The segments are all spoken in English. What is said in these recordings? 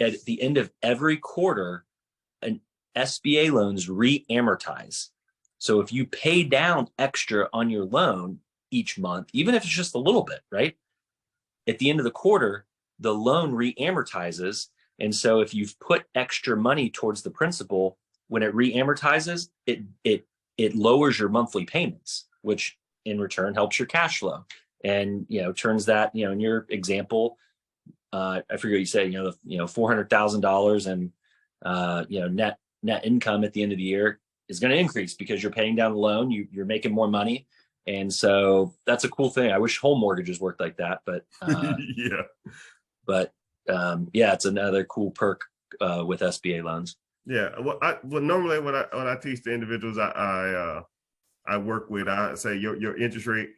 at the end of every quarter, an SBA loans re-amortize. So if you pay down extra on your loan each month, even if it's just a little bit, right? At the end of the quarter, the loan re-amortizes. And so if you've put extra money towards the principal, when it re-amortizes, it lowers your monthly payments, which in return helps your cash flow. And, turns that, in your example, I forget what you said, $400,000 and, net income at the end of the year is going to increase because you're paying down the loan, you're making more money. And so that's a cool thing. I wish home mortgages worked like that, but it's another cool perk with SBA loans. Yeah. Well, normally when I teach the individuals I work with, I say your interest rate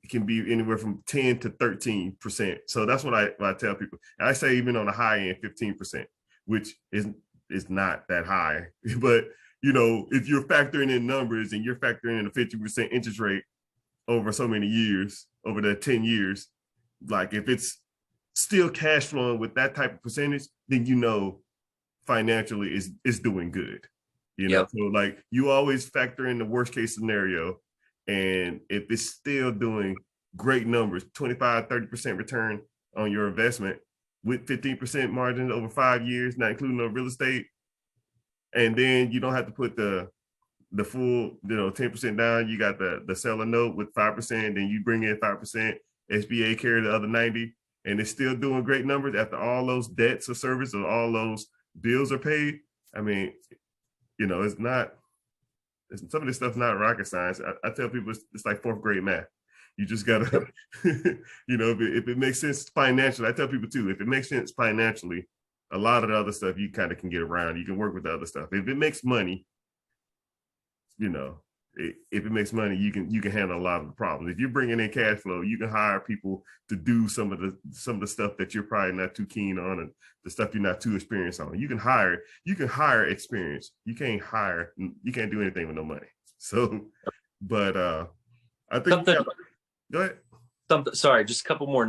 can be anywhere from 10 to 13%. So that's what I tell people. And I say even on the high end, 15%, which is not that high. But if you're factoring in numbers and you're factoring in a 50% interest rate over so many years, over the 10 years, like if it's still cash flowing with that type of percentage, then financially is doing good. Yep. So like you always factor in the worst case scenario. And if it's still doing great numbers, 25, 30% return on your investment with 15% margin over 5 years, not including no real estate. And then you don't have to put the full, 10% down. You got the seller note with 5%, then you bring in 5%, SBA carry the other 90, and it's still doing great numbers after all those debts or service or all those bills are paid. I mean, it's not, some of this stuff's not rocket science. I tell people it's like 4th grade math. You just gotta, if it makes sense financially, I tell people too, if it makes sense financially, a lot of the other stuff you kind of can get around. You can work with the other stuff. If it makes money, if it makes money, you can handle a lot of the problems. If you're bringing in cash flow, you can hire people to do some of the stuff that you're probably not too keen on and the stuff you're not too experienced on. You can hire experience. You can't do anything with no money. So, but I think go ahead. Sorry, just a couple more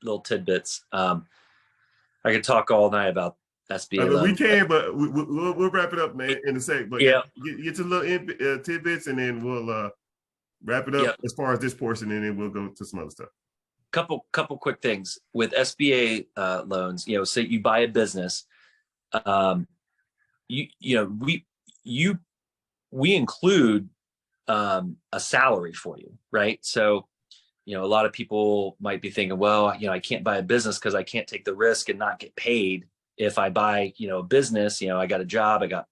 little tidbits. I could talk all night about SBA. We can, but we'll wrap it up, man, in a sec. But get to little tidbits, and then we'll wrap it up as far as this portion, and then we'll go to some other stuff. Couple quick things with SBA loans. Say you buy a business, we include a salary for you, right? So a lot of people might be thinking, well, I can't buy a business because I can't take the risk and not get paid. If I buy, a business, I got a job, I got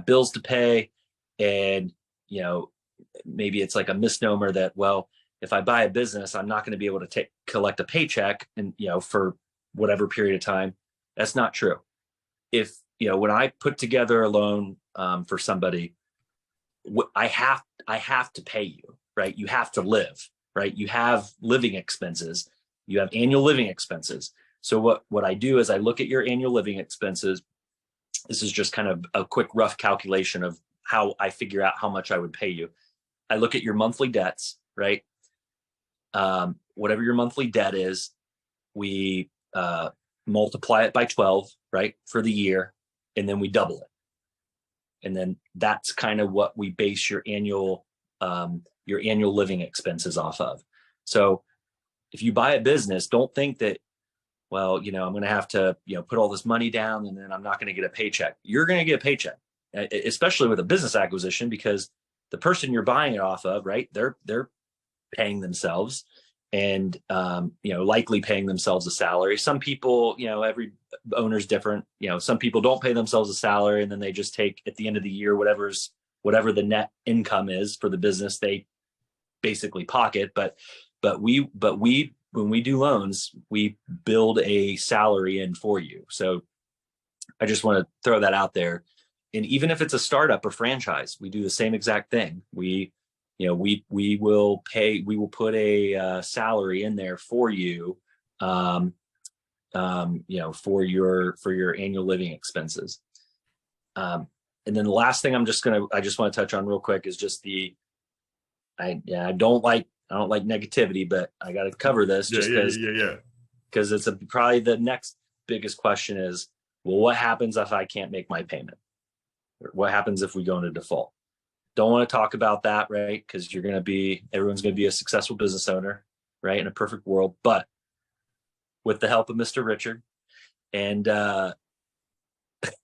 bills to pay. And, maybe it's like a misnomer that, well, if I buy a business, I'm not going to be able to collect a paycheck and, for whatever period of time. That's not true. If, when I put together a loan for somebody, I have to pay you, right? You have to live, right? You have living expenses. You have annual living expenses. So what I do is I look at your annual living expenses. This is just kind of a quick rough calculation of how I figure out how much I would pay you. I look at your monthly debts, right? Whatever your monthly debt is, we multiply it by 12, right, for the year, and then we double it. And then that's kind of what we base your annual living expenses off of. So if you buy a business, don't think that, well, I'm going to have to, put all this money down and then I'm not going to get a paycheck. You're going to get a paycheck, especially with a business acquisition, because the person you're buying it off of, right, they're paying themselves and, likely paying themselves a salary. Some people, every owner's different. Some people don't pay themselves a salary and then they just take at the end of the year, whatever the net income is for the business, they basically pocket. But we when we do loans, we build a salary in for you. So I just want to throw that out there. And even if it's a startup or franchise, we do the same exact thing. We will put a salary in there for you, for your annual living expenses. And then the last thing I just want to touch on real quick is just I don't like negativity, but I got to cover this just because it's probably the next biggest question is, well, what happens if I can't make my payment? What happens if we go into default? Don't want to talk about that, right? Because everyone's going to be a successful business owner, right? In a perfect world. But with the help of Mr. Richard and Go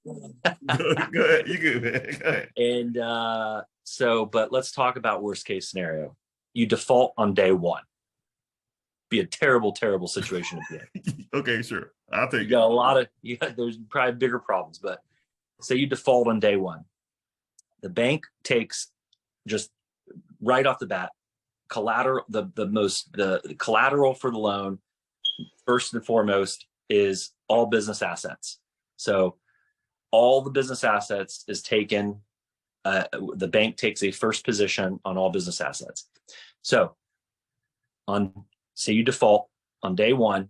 ahead. You good, man. Go ahead. And but let's talk about worst case scenario. You default on day one. Be a terrible, terrible situation to be in. Okay, sure. I'll take you got it. There's probably bigger problems, but say you default on day one. The bank takes, just right off the bat, collateral. The collateral for the loan, first and foremost, is all business assets. So all the business assets is taken. The bank takes a first position on all business assets. So say you default on day one,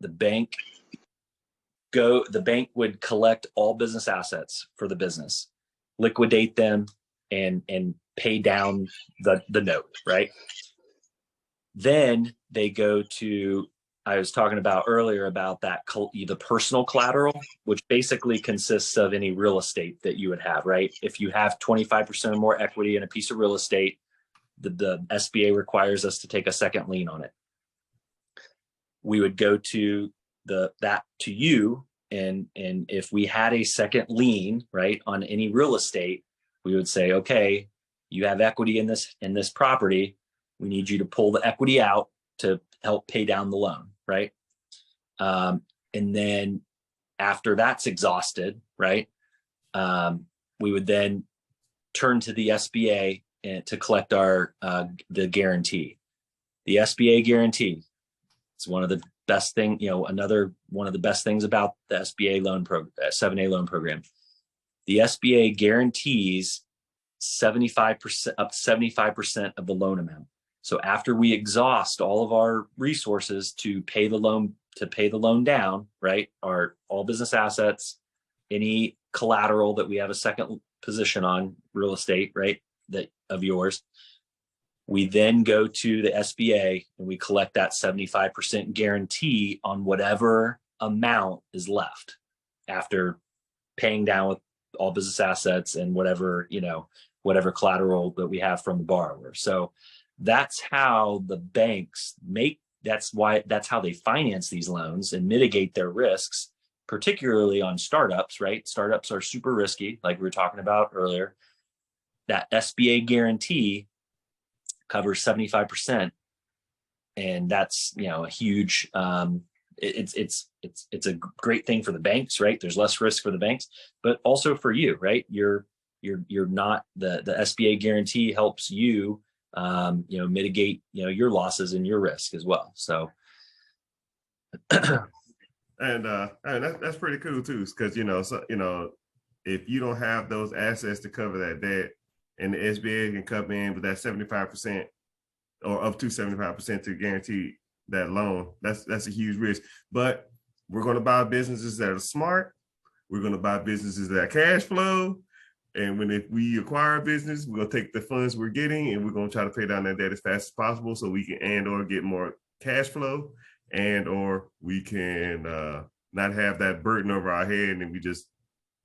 the bank would collect all business assets for the business, liquidate them, and pay down the note, right? Then they go to, I was talking about earlier about that, the personal collateral, which basically consists of any real estate that you would have, right? If you have 25% or more equity in a piece of real estate, the SBA requires us to take a second lien on it. We would go to you, and if we had a second lien, right, on any real estate, we would say, okay, you have equity in this property. We need you to pull the equity out to help pay down the loan, right? And then after that's exhausted, right, we would then turn to the SBA to collect the guarantee. The SBA guarantee. It's one of the best thing, another one of the best things about the SBA loan program, 7A loan program. The SBA guarantees 75% up to 75% of the loan amount. So after we exhaust all of our resources to pay the loan down, right? All business assets, any collateral that we have a second position on, real estate, right? That of yours. We then go to the SBA and we collect that 75% guarantee on whatever amount is left after paying down with all business assets and whatever collateral that we have from the borrower. So that's how the banks that's how they finance these loans and mitigate their risks, particularly on startups, right? Startups are super risky, like we were talking about earlier. That SBA guarantee covers 75%, and that's a huge it's a great thing for the banks, right? There's less risk for the banks, but also for you, right? You're not, the SBA guarantee helps you mitigate your losses and your risk as well. So and that's pretty cool too, because if you don't have those assets to cover that debt, and the SBA can come in with that 75% or up to 75% to guarantee that loan, that's a huge risk. But we're going to buy businesses that are smart. We're going to buy businesses that cash flow. And if we acquire a business, we're going to take the funds we're getting and we're going to try to pay down that debt as fast as possible so we can or get more cash flow, or we can not have that burden over our head and we just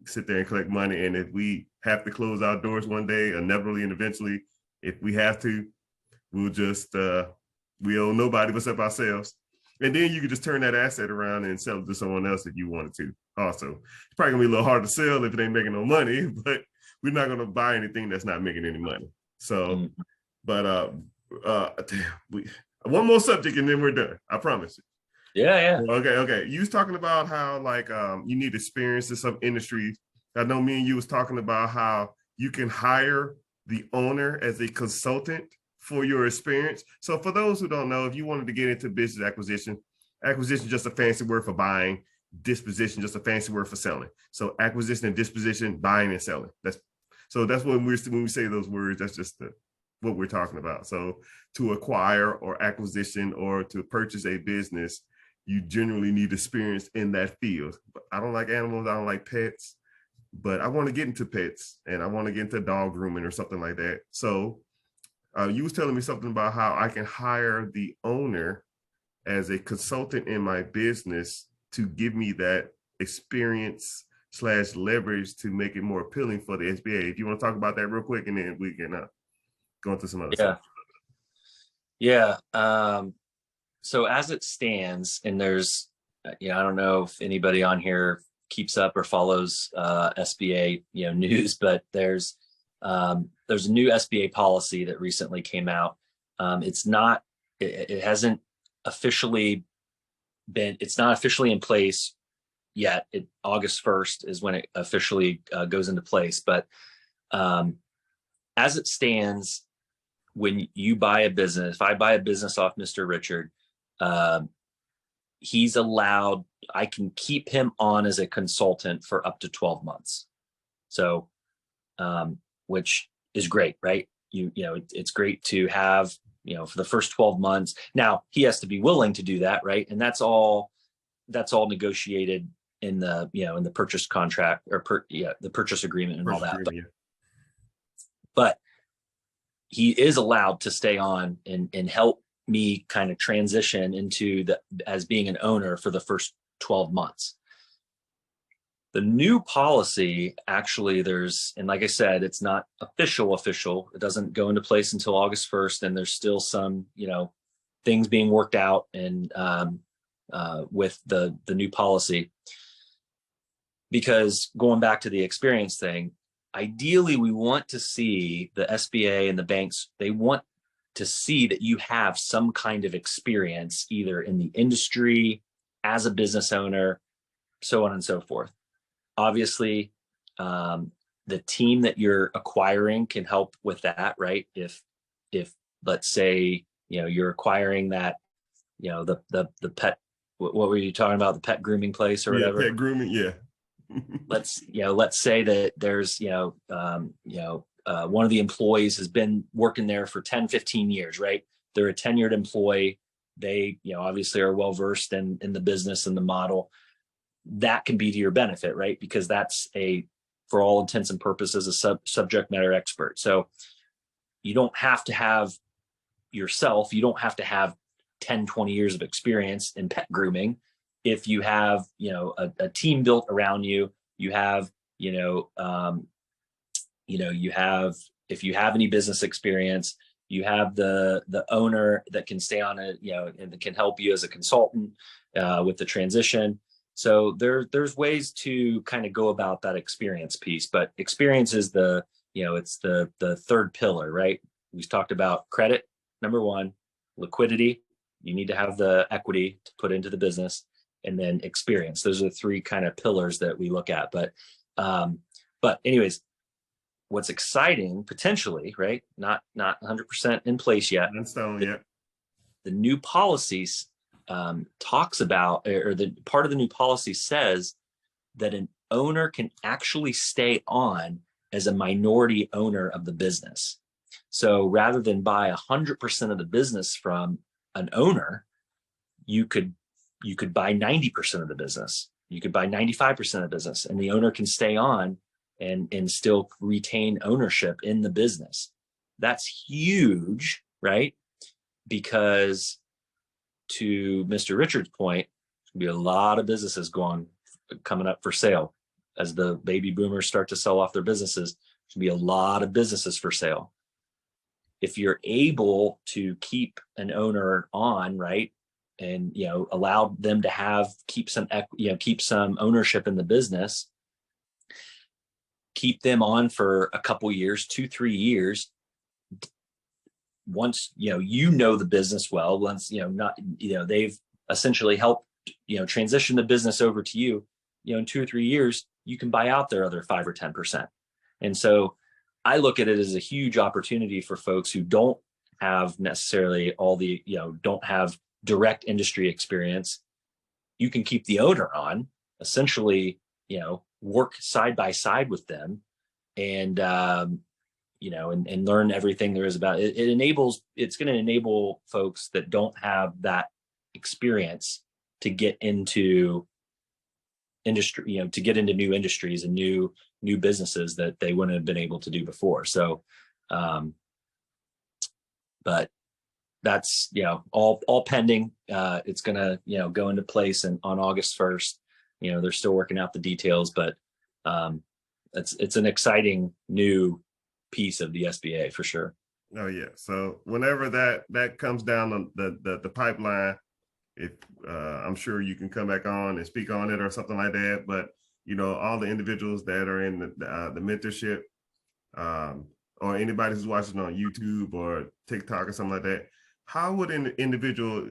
sit there and collect money. And if we have to close our doors one day, inevitably and eventually, if we have to, we'll just we owe nobody except ourselves. And then you can just turn that asset around and sell it to someone else if you wanted to. Also, it's probably gonna be a little hard to sell if it ain't making no money, but we're not gonna buy anything that's not making any money. So, but one more subject and then we're done. I promise you. Yeah. Okay. You was talking about how you need experience in some industries. I know me and you was talking about how you can hire the owner as a consultant for your experience. So for those who don't know, if you wanted to get into business acquisition is just a fancy word for buying, disposition, just a fancy word for selling. So acquisition and disposition, buying and selling. That's when we say those words, that's just what we're talking about. So to acquire or acquisition or to purchase a business, you generally need experience in that field. But I don't like animals. I don't like pets, but I want to get into pets and I want to get into dog grooming or something like that. So you was telling me something about how I can hire the owner as a consultant in my business to give me that experience / leverage to make it more appealing for the SBA. Do you want to talk about that real quick, and then we can go into some other stuff? Yeah. So as it stands, and there's, I don't know if anybody on here keeps up or follows SBA, news, but there's a new SBA policy that recently came out. It hasn't officially it's not officially in place yet. August 1st is when it officially goes into place. But as it stands, when you buy a business, if I buy a business off Mr. Richard, he's allowed, I can keep him on as a consultant for up to 12 months. So, which is great, right? It's great to have, for the first 12 months. Now he has to be willing to do that, right? And that's all negotiated in the, in the purchase contract or the purchase agreement and all that. But he is allowed to stay on and help me kind of transition into as being an owner for the first 12 months. The new policy, actually, and like I said, it's not official. It doesn't go into place until August 1st. And there's still some, things being worked out and with the new policy. Because going back to the experience thing, ideally, we want to see the SBA and the banks, they want to see that you have some kind of experience either in the industry, as a business owner, so on and so forth. Obviously, the team that you're acquiring can help with that, right? If let's say, you're acquiring that, the pet, what were you talking about? The pet grooming place or whatever? Pet grooming. Yeah. let's say that there's, one of the employees has been working there for 10, 15 years, right? They're a tenured employee. They, obviously are well-versed in the business and the model. That can be to your benefit, right? Because that's for all intents and purposes, a subject matter expert. So you don't have to have 10, 20 years of experience in pet grooming. If you have, a team built around you, you have, if you have any business experience, you have the owner that can stay on it, and that can help you as a consultant with the transition. So there's ways to kind of go about that experience piece, but experience is it's the third pillar, right? We've talked about credit, number one, liquidity. You need to have the equity to put into the business, and then experience. Those are the three kind of pillars that we look at. But anyways, what's exciting potentially, right? Not 100% in place yet. The new policies talks about, or the part of the new policy says that an owner can actually stay on as a minority owner of the business. So rather than buy 100% of the business from an owner, you could buy 90% of the business. You could buy 95% of the business, and the owner can stay on and still retain ownership in the business. That's huge, right? Because to Mr. Richard's point, there's gonna be a lot of businesses coming up for sale. As the baby boomers start to sell off their businesses, there's gonna be a lot of businesses for sale. If you're able to keep an owner on, right, and allow them to keep some ownership in the business, keep them on for a couple years, 2-3 years. Once the business well, once they've essentially helped transition the business over to you, in 2 or 3 years, you can buy out their other 5 or 10%. And so I look at it as a huge opportunity for folks who don't have necessarily don't have direct industry experience. You can keep the owner on, essentially, work side by side with them, and and learn everything there is about it. It's going to enable folks that don't have that experience to get into industry, to get into new industries and new businesses that they wouldn't have been able to do before. So, but that's, all pending. It's going to, go into place on August 1st. They're still working out the details, but it's an exciting new piece of the SBA for sure. Oh yeah. So whenever that comes down the pipeline, if I'm sure you can come back on and speak on it or something like that. But all the individuals that are in the mentorship, or anybody who's watching on YouTube or TikTok or something like that, how would an individual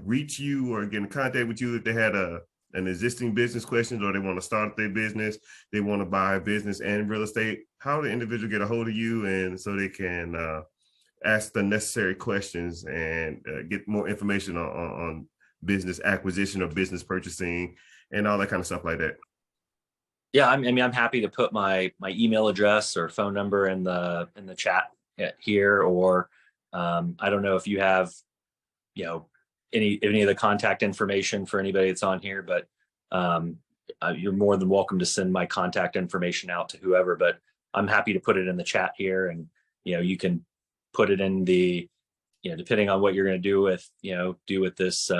reach you or get in contact with you if they had an existing business questions, or they want to start their business, they want to buy a business and real estate? How would the individual get a hold of you and so they can ask the necessary questions and get more information on business acquisition or business purchasing and all that kind of stuff like that? Yeah, I'm happy to put my email address or phone number in the chat here, or I don't know if you have, any of the contact information for anybody that's on here, but you're more than welcome to send my contact information out to whoever. But I'm happy to put it in the chat here, and you can put it in the, depending on what you're going to do with this,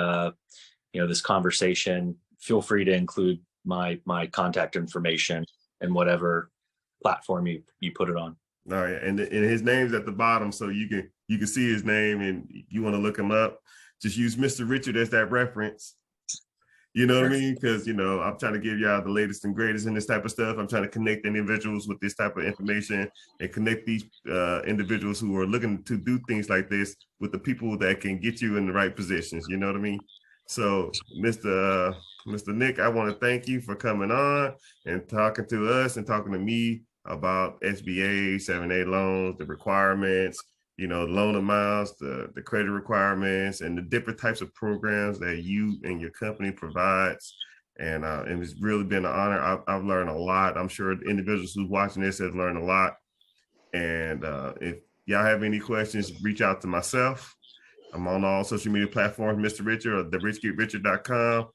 this conversation. Feel free to include my contact information and whatever platform you put it on. All right, and his name's at the bottom, so you can see his name, and you want to look him up, just use Mr. Richard as that reference. You know what I mean? Because I'm trying to give y'all the latest and greatest in this type of stuff. I'm trying to connect individuals with this type of information and connect these individuals who are looking to do things like this with the people that can get you in the right positions. You know what I mean? So, Mr. Nick, I want to thank you for coming on and talking to us and talking to me about SBA, 7A loans, the requirements, loan amounts, the credit requirements, and the different types of programs that you and your company provides. And it's really been an honor. I've learned a lot. I'm sure the individuals who's watching this have learned a lot. And if y'all have any questions, reach out to myself. I'm on all social media platforms, Mr. Richard, or therichgetrichard.com,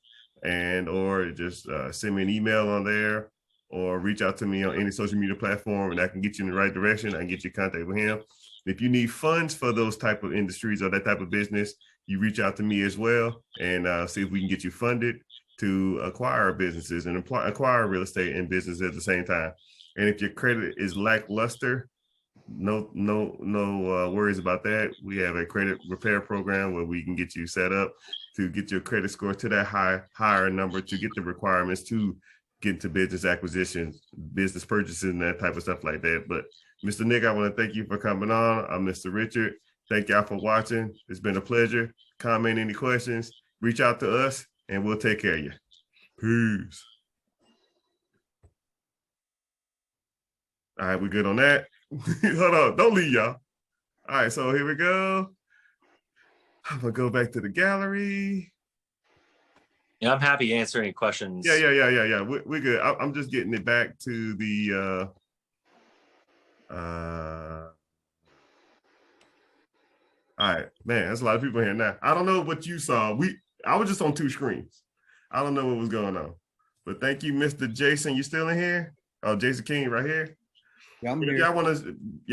and or just send me an email on there, or reach out to me on any social media platform, and I can get you in the right direction. I can get you in contact with him. If you need funds for those type of industries or that type of business, you reach out to me as well, and see if we can get you funded to acquire businesses and acquire real estate and business at the same time. And if your credit is lackluster, no worries about that. We have a credit repair program where we can get you set up to get your credit score to that higher number to get the requirements to get into business acquisitions, business purchases, and that type of stuff like that. But Mr. Nick, I want to thank you for coming on. I'm Mr. Richard. Thank y'all for watching. It's been a pleasure. Comment any questions, reach out to us, and we'll take care of you. Peace. All right, we good on that? Hold on, don't leave, y'all. All right, so here we go. I'm gonna go back to the gallery. Yeah, I'm happy to answer any questions. Yeah. We're good. I'm just getting it back to the all right, man, there's a lot of people here now. I don't know what you saw. I was just on two screens. I don't know what was going on. But thank you, Mr. Jason. You still in here? Oh, Jason King right here. Yeah, I'm If here. y'all want to, yeah.